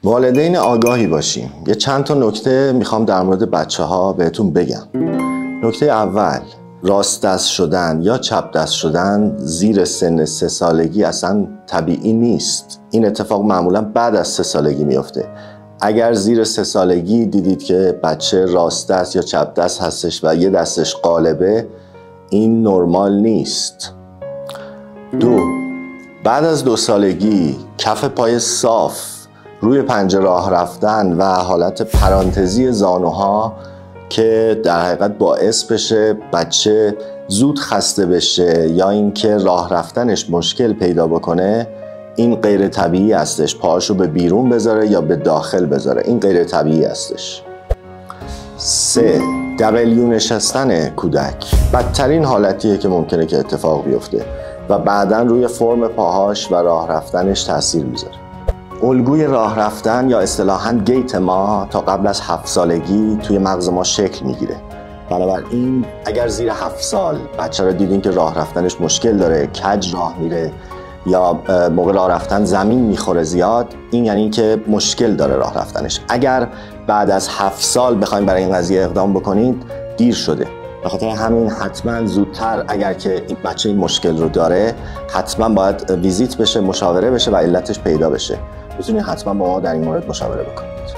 والدین آگاهی باشیم. یه چند تا نکته میخوام در مورد بچه ها بهتون بگم. نکته اول، راست دست شدن یا چپ دست شدن زیر سن 3 سالگی اصلا طبیعی نیست. این اتفاق معمولا بعد از 3 سالگی میفته. اگر زیر 3 سالگی دیدید که بچه راست دست یا چپ دست هستش و یه دستش قالبه، این نرمال نیست. 2. بعد از 2 سالگی کف پای صاف، روی پنجه راه رفتن و حالت پرانتزی زانوها که در حقیقت باعث بشه بچه زود خسته بشه یا اینکه راه رفتنش مشکل پیدا بکنه، این غیر طبیعی هستش. پاهاشو به بیرون بذاره یا به داخل بذاره، این غیر طبیعی هستش. 3. دبلیو نشستن کودک بدترین حالتیه که ممکنه که اتفاق بیفته و بعداً روی فرم پاهاش و راه رفتنش تاثیر میذاره. الگوی راه رفتن یا اصطلاحاً گیت ما تا قبل از 7 سالگی توی مغز ما شکل میگیره. بنابراین اگر زیر 7 سال بچه رو دیدین که راه رفتنش مشکل داره، کج راه میره یا موقع راه رفتن زمین میخوره زیاد، این یعنی که مشکل داره راه رفتنش. اگر بعد از 7 سال بخواید برای این قضیه اقدام بکنید، دیر شده. به خاطر همین حتما زودتر اگر که این بچه این مشکل رو داره، حتما باید ویزیت بشه، مشاوره بشه و علتش پیدا بشه. میتونید حتما با ما در این مورد مشاوره بکنید.